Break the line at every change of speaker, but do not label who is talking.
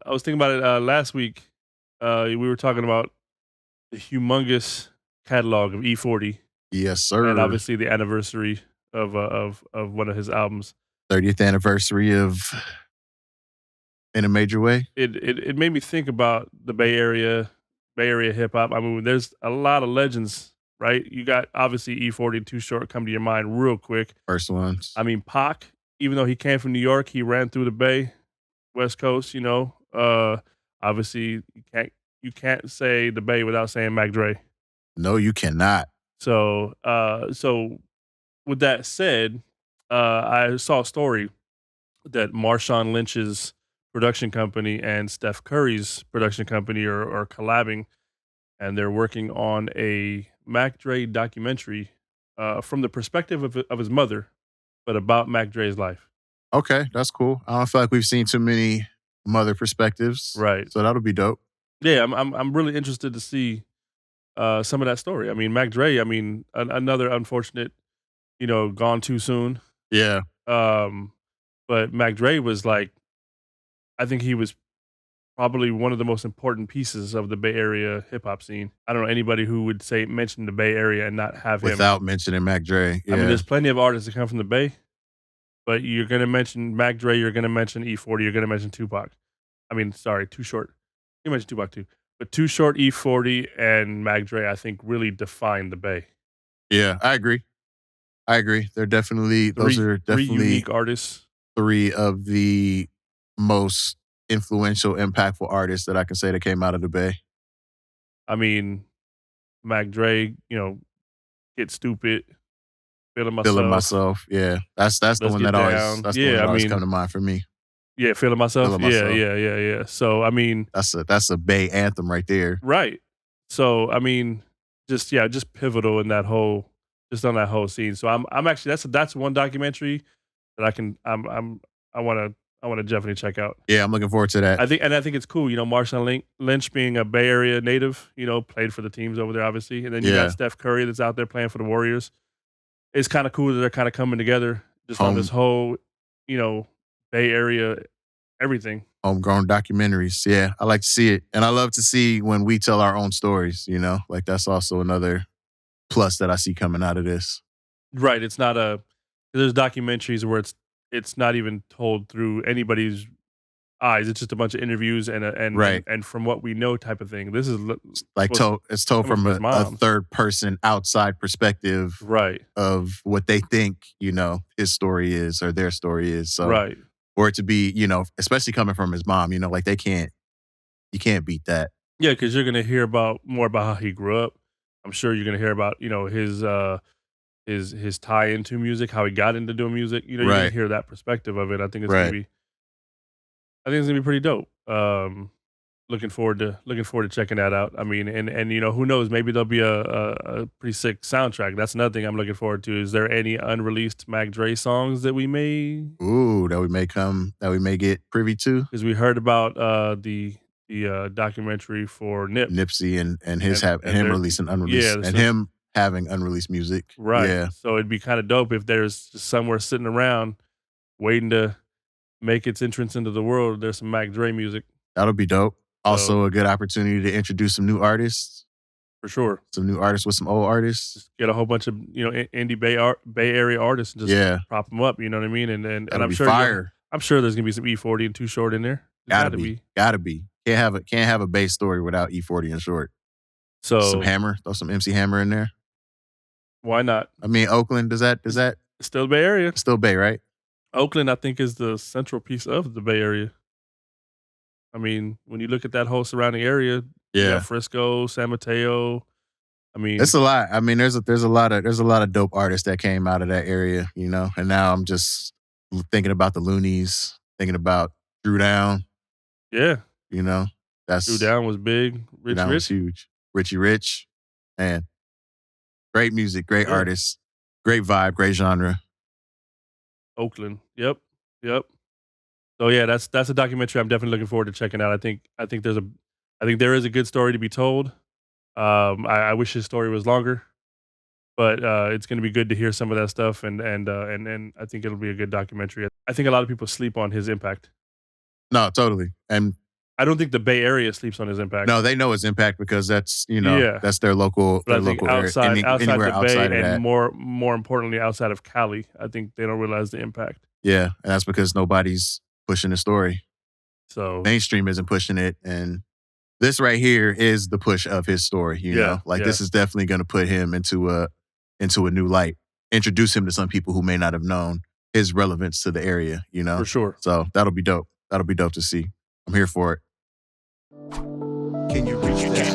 I was thinking about it last week. We were talking about the humongous catalog of E40,
Yes,
and
sir.
obviously the anniversary of one of his albums.
30th anniversary of In a Major Way.
It made me think about the Bay Area hip hop. I mean, there's a lot of legends, right? You got obviously E40 and Too Short come to your mind real quick.
First ones.
I mean, Pac, even though he came from New York, he ran through the Bay, West Coast. Obviously you can't say the Bay without saying Mac Dre.
No, you cannot.
So with that said, I saw a story that Marshawn Lynch's production company and Steph Curry's production company are collabing, and they're working on a Mac Dre documentary from the perspective of his mother, but about Mac Dre's life.
Okay, that's cool. I don't feel like we've seen too many mother perspectives,
Right.
so that'll be dope.
Yeah, I'm really interested to see some of that story. I mean, Mac Dre. I mean, another unfortunate, gone too soon.
Yeah,
Um, but Mac Dre was like, I think he was probably one of the most important pieces of the Bay Area hip hop scene. I don't know anybody who would say mention the Bay Area and not have him.
without mentioning Mac Dre.
I mean,
Yeah,
there's plenty of artists that come from the Bay, but you're gonna mention Mac Dre, you're gonna mention E40, you're gonna mention Tupac. I mean, sorry, Too Short. You mentioned Tupac too, but Too Short, E40, and Mac Dre, I think, really defined the Bay.
yeah, I agree. I agree. Those
Three
are
three
definitely
unique artists.
three of the most influential, impactful artists that I can say that came out of the Bay.
I mean, Mac Dre, Get Stupid, Feeling
Feeling
Myself,
myself. Yeah, that's the
Let's
one
Get
that always
Down.
that's the one
Yeah,
that
I
always come
mean,
to mind for me.
yeah, Feeling Myself.
Feeling
Yeah,
myself.
yeah, yeah, yeah. So, I mean,
That's a Bay anthem right there.
right. So, I mean, just pivotal in that whole just on that whole scene. So I'm actually that's one documentary that I wanna I wanna definitely check out.
Yeah, I'm looking forward to that.
I think it's cool, Marshawn Lynch being a Bay Area native, played for the teams over there, obviously. And then you got
Yeah,
Steph Curry that's out there playing for the Warriors. It's kinda cool that they're kinda coming together just on this
home
whole, you know, Bay Area everything.
homegrown documentaries. Yeah, I like to see it, and I love to see when we tell our own stories. Like that's also another plus that I see coming out of this.
Right, it's not a there's documentaries where it's not even told through anybody's eyes. It's just a bunch of interviews and a
Right.
and from what we know type of thing. This is
Like
supposed
it's told
coming
from
from his
a
mom.
third person outside perspective
Right,
of what they think, his story is or their story is. So
right.
for it to be, especially coming from his mom, like you can't beat that.
Yeah, because 'cause you're gonna hear about more about how he grew up. I'm sure you're gonna hear about, his tie into music, how he got into doing music. You're gonna
Right.
hear that perspective of it.
Right.
I think it's gonna be pretty dope. Looking forward to checking that out. I mean, and who knows? Maybe there'll be a pretty sick soundtrack. That's another thing I'm looking forward to. Is there any unreleased Mac Dre songs that we may?
Ooh, that we may get privy to.
Because we heard about the documentary for Nip
Nipsey and his
and
him
there,
releasing
yeah,
unreleased and
so
him having unreleased music.
right.
Yeah,
So it'd be kind of dope if there's just somewhere sitting around waiting to make its entrance into the world. There's some Mac Dre music.
that'll be dope.
So
Also a good opportunity to introduce
for sure.
some new artists with some old artists.
Just get a whole bunch of indie Bay Area artists and just
Yeah,
prop them up. You know what I mean? And
that'll
I'm
be
sure
fire.
I'm sure there's gonna be some E40 and Too Short in there. There's
Gotta
got to
be,
be.
gotta be. Can't have a bass story without E40 and short. Some
So
Hammer, throw some MC Hammer in there.
why not?
I mean, Oakland does that
It's still Bay Area.
still Bay, right?
Oakland, I think, is the central piece of the Bay Area. I mean, when you look at that whole surrounding area, you got
Yeah,
Frisco, San Mateo. I
it's
mean,
a lot. I mean, there's a lot of dope artists that came out of that area, And now I'm just thinking about the Loonies, thinking about Drew Down,
yeah,
you know.
Drew
That's
Down was big.
Drew
Rich
Down was
Rich,
huge. Richie Rich, man, great music, great
yeah.
artists, great vibe, great genre.
Oakland, yep, yep. So yeah, that's a documentary I'm definitely looking forward to checking out. I think there is a good story to be told. I wish his story was longer, but it's going to be good to hear some of that stuff, and I think it'll be a good documentary. I think a lot of people sleep on his impact.
No, totally. And
I don't think the Bay Area sleeps on his impact.
No, they know his impact because that's,
Yeah.
that's their local
But I think
area.
outside
Anywhere
the Bay
outside of
and
that.
more importantly, outside of Cali, I think they don't realize the impact.
Yeah, and that's because nobody's pushing the story.
So
Mainstream isn't pushing it, and this right here is the push of his story,
yeah,
Like
yeah,
this is definitely going to put him into a new light. Introduce him to some people who may not have known his relevance to the area.
for sure.
So that'll be dope. That'll be dope to see. I'm here for it.
Can you reach that?